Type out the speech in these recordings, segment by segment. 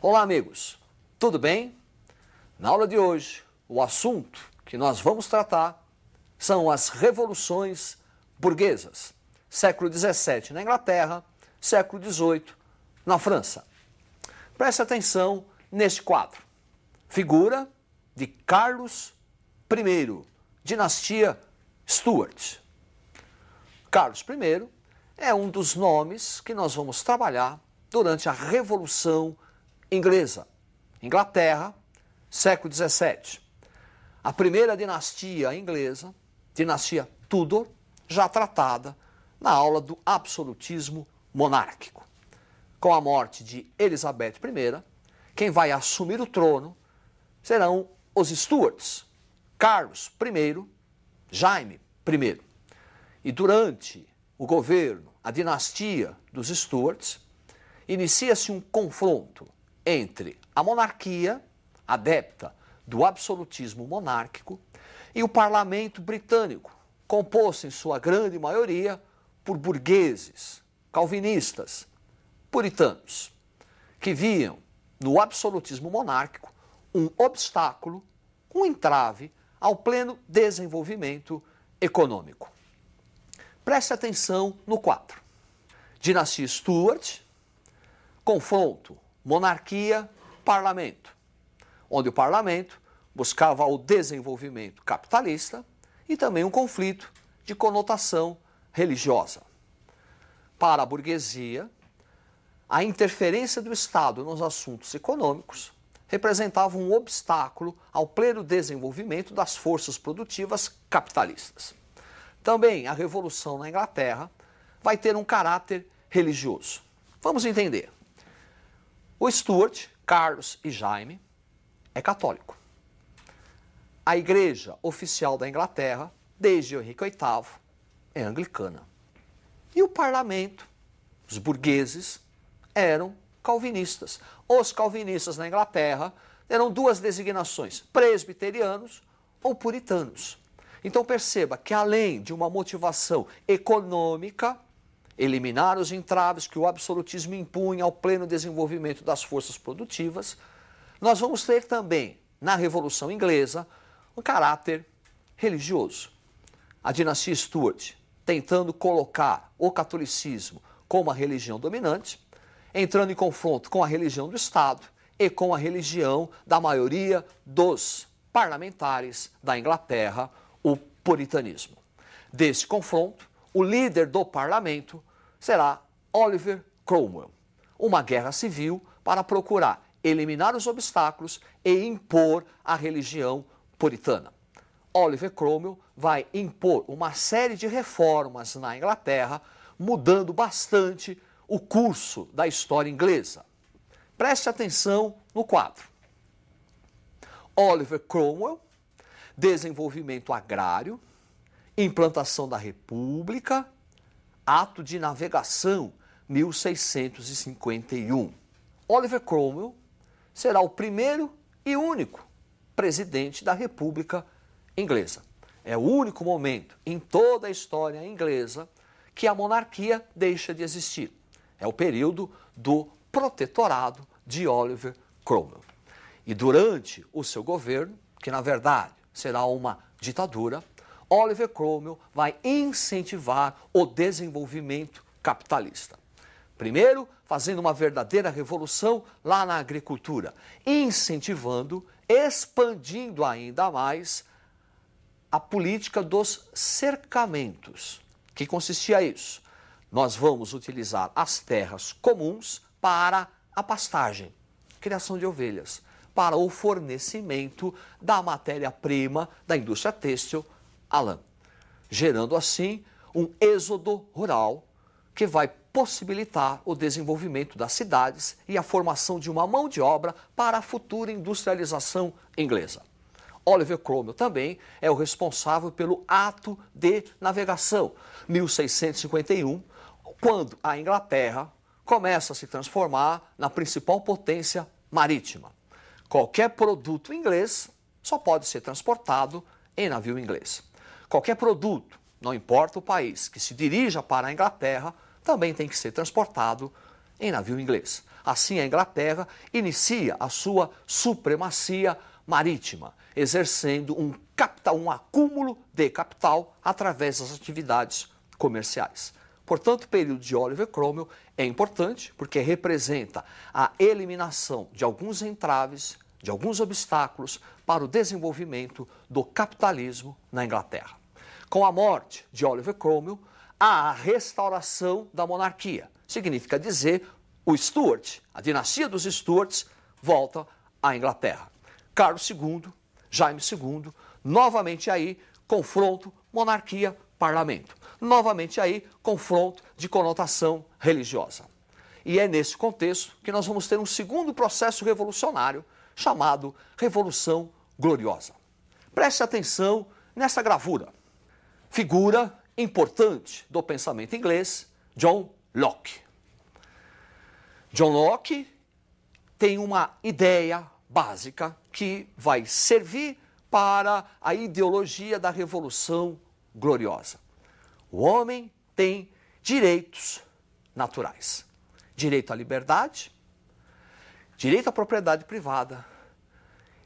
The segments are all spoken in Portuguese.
Olá, amigos. Tudo bem? Na aula de hoje, o assunto que nós vamos tratar são as revoluções burguesas. Século XVII na Inglaterra, século XVIII na França. Preste atenção neste quadro. Figura de Carlos I, dinastia Stuart. Carlos I é um dos nomes que nós vamos trabalhar durante a Revolução Inglesa. Inglaterra, século XVII. A primeira dinastia inglesa, dinastia Tudor, já tratada na aula do absolutismo monárquico. Com a morte de Elizabeth I, quem vai assumir o trono serão os Stuarts, Carlos I, Jaime I. E durante o governo, a dinastia dos Stuarts, inicia-se um confronto entre a monarquia, adepta do absolutismo monárquico, e o parlamento britânico, composto em sua grande maioria por burgueses, calvinistas, puritanos, que viam no absolutismo monárquico um obstáculo, um entrave ao pleno desenvolvimento econômico. Preste atenção no quadro. Dinastia Stuart, confronto monarquia-parlamento, onde o parlamento buscava o desenvolvimento capitalista e também um conflito de conotação religiosa. Para a burguesia, a interferência do Estado nos assuntos econômicos representava um obstáculo ao pleno desenvolvimento das forças produtivas capitalistas. Também a Revolução na Inglaterra vai ter um caráter religioso. Vamos entender. O Stuart, Carlos e Jaime, é católico. A igreja oficial da Inglaterra, desde Henrique VIII, é anglicana. E o parlamento, os burgueses, eram calvinistas. Os calvinistas na Inglaterra eram duas designações, presbiterianos ou puritanos. Então perceba que além de uma motivação econômica, eliminar os entraves que o absolutismo impunha ao pleno desenvolvimento das forças produtivas, nós vamos ter também, na Revolução Inglesa, um caráter religioso. A dinastia Stuart, tentando colocar o catolicismo como a religião dominante, entrando em confronto com a religião do Estado e com a religião da maioria dos parlamentares da Inglaterra, o puritanismo. Desse confronto, o líder do parlamento será Oliver Cromwell. Uma guerra civil para procurar eliminar os obstáculos e impor a religião puritana. Oliver Cromwell vai impor uma série de reformas na Inglaterra, mudando bastante o curso da história inglesa. Preste atenção no quadro. Oliver Cromwell, desenvolvimento agrário, implantação da República, ato de navegação, 1651. Oliver Cromwell será o primeiro e único presidente da República Inglesa. É o único momento em toda a história inglesa que a monarquia deixa de existir. É o período do protetorado de Oliver Cromwell. E durante o seu governo, que na verdade será uma ditadura, Oliver Cromwell vai incentivar o desenvolvimento capitalista. Primeiro, fazendo uma verdadeira revolução lá na agricultura, incentivando, expandindo ainda mais a política dos cercamentos. Que consistia isso? Nós vamos utilizar as terras comuns para a pastagem, criação de ovelhas, para o fornecimento da matéria-prima da indústria têxtil, a lã, gerando assim um êxodo rural que vai possibilitar o desenvolvimento das cidades e a formação de uma mão de obra para a futura industrialização inglesa. Oliver Cromwell também é o responsável pelo Ato de Navegação, 1651, quando a Inglaterra começa a se transformar na principal potência marítima. Qualquer produto inglês só pode ser transportado em navio inglês. Qualquer produto, não importa o país, que se dirija para a Inglaterra, também tem que ser transportado em navio inglês. Assim, a Inglaterra inicia a sua supremacia marítima, exercendo um acúmulo de capital através das atividades comerciais. Portanto, o período de Oliver Cromwell é importante porque representa a eliminação de alguns entraves, de alguns obstáculos para o desenvolvimento do capitalismo na Inglaterra. Com a morte de Oliver Cromwell, há a restauração da monarquia. Significa dizer, o Stuart, a dinastia dos Stuarts, volta à Inglaterra. Carlos II, Jaime II, novamente aí, confronto monarquia-parlamento. Novamente aí, confronto de conotação religiosa. E é nesse contexto que nós vamos ter um segundo processo revolucionário, chamado Revolução Gloriosa. Preste atenção nessa gravura. Figura importante do pensamento inglês, John Locke. John Locke tem uma ideia básica que vai servir para a ideologia da Revolução Gloriosa. O homem tem direitos naturais. Direito à liberdade, direito à propriedade privada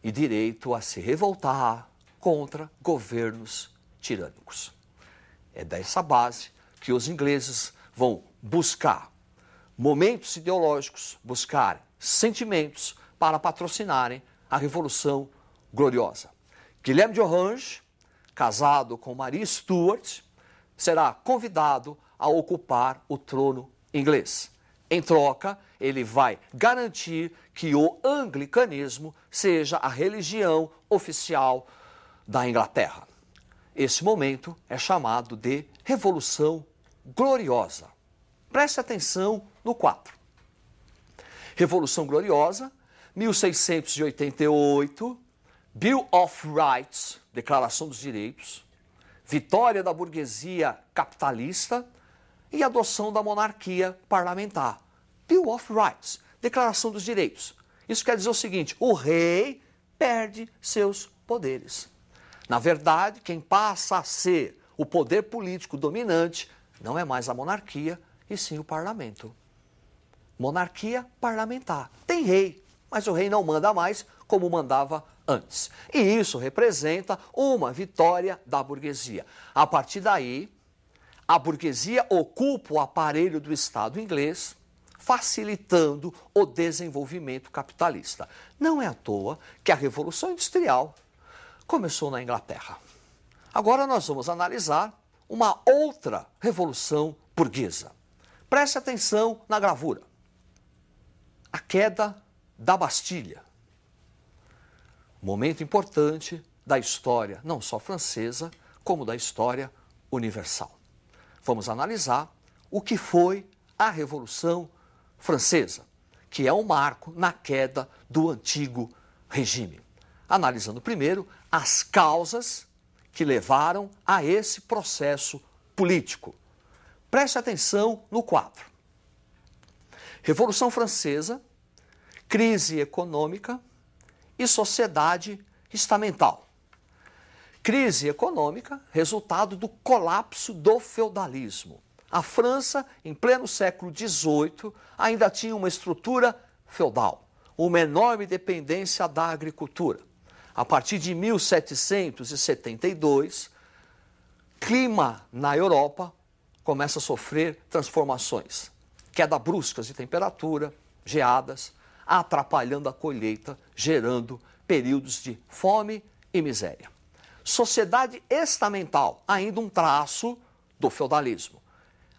e direito a se revoltar contra governos tirânicos. É dessa base que os ingleses vão buscar momentos ideológicos, buscar sentimentos para patrocinarem a Revolução Gloriosa. Guilherme de Orange, casado com Maria Stuart, será convidado a ocupar o trono inglês. Em troca, ele vai garantir que o anglicanismo seja a religião oficial da Inglaterra. Esse momento é chamado de Revolução Gloriosa. Preste atenção no quadro. Revolução Gloriosa, 1688, Bill of Rights, Declaração dos Direitos, vitória da burguesia capitalista e adoção da monarquia parlamentar. Bill of Rights, Declaração dos Direitos. Isso quer dizer o seguinte, o rei perde seus poderes. Na verdade, quem passa a ser o poder político dominante não é mais a monarquia, e sim o parlamento. Monarquia parlamentar. Tem rei, mas o rei não manda mais como mandava antes. E isso representa uma vitória da burguesia. A partir daí, a burguesia ocupa o aparelho do Estado inglês, facilitando o desenvolvimento capitalista. Não é à toa que a Revolução Industrial começou na Inglaterra. Agora nós vamos analisar uma outra revolução burguesa. Preste atenção na gravura. A queda da Bastilha. Momento importante da história, não só francesa, como da história universal. Vamos analisar o que foi a Revolução Francesa, que é um marco na queda do antigo regime. Analisando primeiro as causas que levaram a esse processo político. Preste atenção no quadro. Revolução Francesa, crise econômica e sociedade estamental. Crise econômica, resultado do colapso do feudalismo. A França, em pleno século XVIII, ainda tinha uma estrutura feudal, uma enorme dependência da agricultura. A partir de 1772, clima na Europa começa a sofrer transformações. Queda bruscas de temperatura, geadas, atrapalhando a colheita, gerando períodos de fome e miséria. Sociedade estamental, ainda um traço do feudalismo.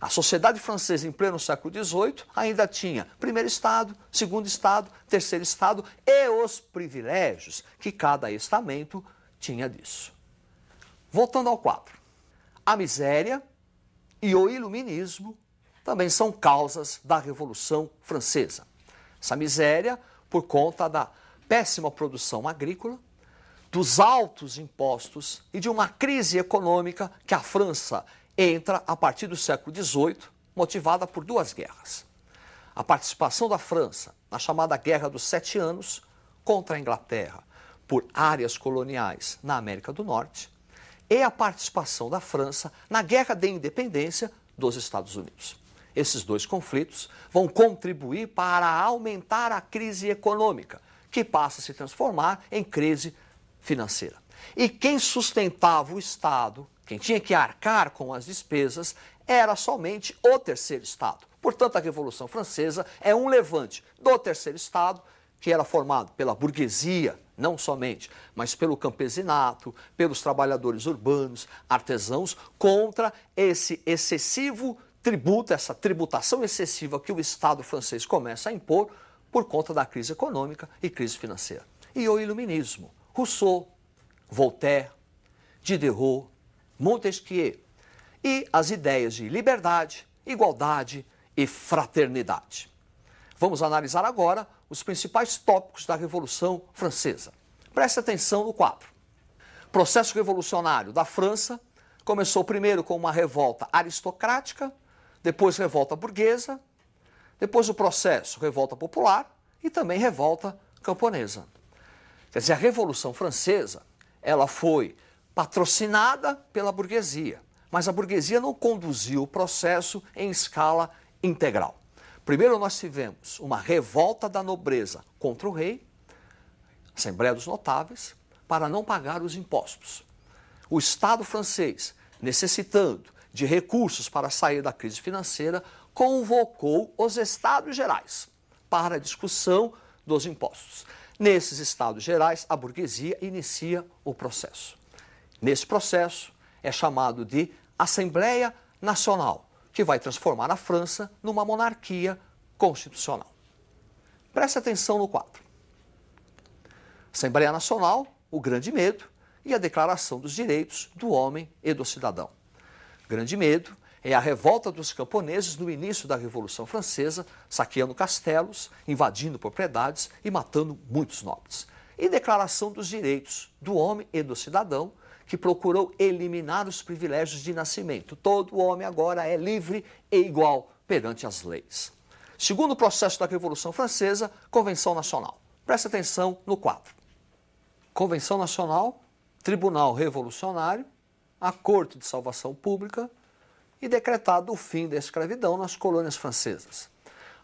A sociedade francesa em pleno século XVIII ainda tinha primeiro estado, segundo estado, terceiro estado e os privilégios que cada estamento tinha disso. Voltando ao quadro. A miséria e o iluminismo também são causas da Revolução Francesa. Essa miséria por conta da péssima produção agrícola, dos altos impostos e de uma crise econômica que a França entra a partir do século XVIII, motivada por duas guerras. A participação da França na chamada Guerra dos 7 Anos contra a Inglaterra por áreas coloniais na América do Norte e a participação da França na Guerra de Independência dos Estados Unidos. Esses dois conflitos vão contribuir para aumentar a crise econômica, que passa a se transformar em crise financeira. E quem sustentava o Estado, quem tinha que arcar com as despesas, era somente o terceiro Estado. Portanto, a Revolução Francesa é um levante do terceiro Estado, que era formado pela burguesia, não somente, mas pelo campesinato, pelos trabalhadores urbanos, artesãos, contra esse excessivo tributo, essa tributação excessiva que o Estado francês começa a impor por conta da crise econômica e crise financeira. E o Iluminismo, Rousseau, Voltaire, Diderot, Montesquieu e as ideias de liberdade, igualdade e fraternidade. Vamos analisar agora os principais tópicos da Revolução Francesa. Preste atenção no quadro. O processo revolucionário da França começou primeiro com uma revolta aristocrática, depois revolta burguesa, depois o processo revolta popular e também revolta camponesa. Quer dizer, a Revolução Francesa, ela foi patrocinada pela burguesia, mas a burguesia não conduziu o processo em escala integral. Primeiro nós tivemos uma revolta da nobreza contra o rei, Assembleia dos Notáveis, para não pagar os impostos. O Estado francês, necessitando de recursos para sair da crise financeira, convocou os Estados Gerais para a discussão dos impostos. Nesses Estados Gerais, a burguesia inicia o processo. Nesse processo é chamado de Assembleia Nacional, que vai transformar a França numa monarquia constitucional. Preste atenção no quadro. Assembleia Nacional, o grande medo e a Declaração dos Direitos do Homem e do Cidadão. Grande medo é a revolta dos camponeses no início da Revolução Francesa, saqueando castelos, invadindo propriedades e matando muitos nobres. E Declaração dos Direitos do Homem e do Cidadão, que procurou eliminar os privilégios de nascimento. Todo homem agora é livre e igual perante as leis. Segundo processo da Revolução Francesa, Convenção Nacional. Preste atenção no quadro. Convenção Nacional, Tribunal Revolucionário, a Corte de Salvação Pública e decretado o fim da escravidão nas colônias francesas.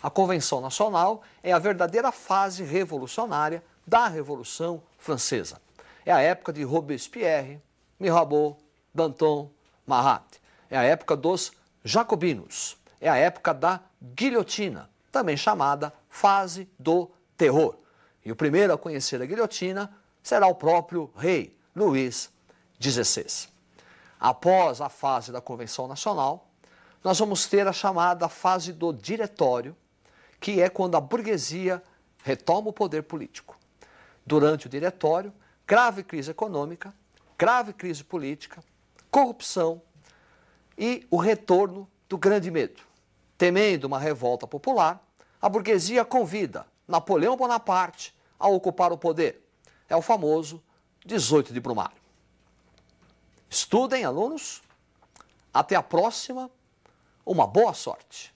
A Convenção Nacional é a verdadeira fase revolucionária da Revolução Francesa. É a época de Robespierre, Mirabeau, Danton, Marat. É a época dos jacobinos. É a época da guilhotina, também chamada fase do terror. E o primeiro a conhecer a guilhotina será o próprio rei Luís XVI. Após a fase da Convenção Nacional, nós vamos ter a chamada fase do diretório, que é quando a burguesia retoma o poder político. Durante o diretório, grave crise econômica, grave crise política, corrupção e o retorno do grande medo. Temendo uma revolta popular, a burguesia convida Napoleão Bonaparte a ocupar o poder. É o famoso 18 de Brumário. Estudem, alunos. Até a próxima. Uma boa sorte.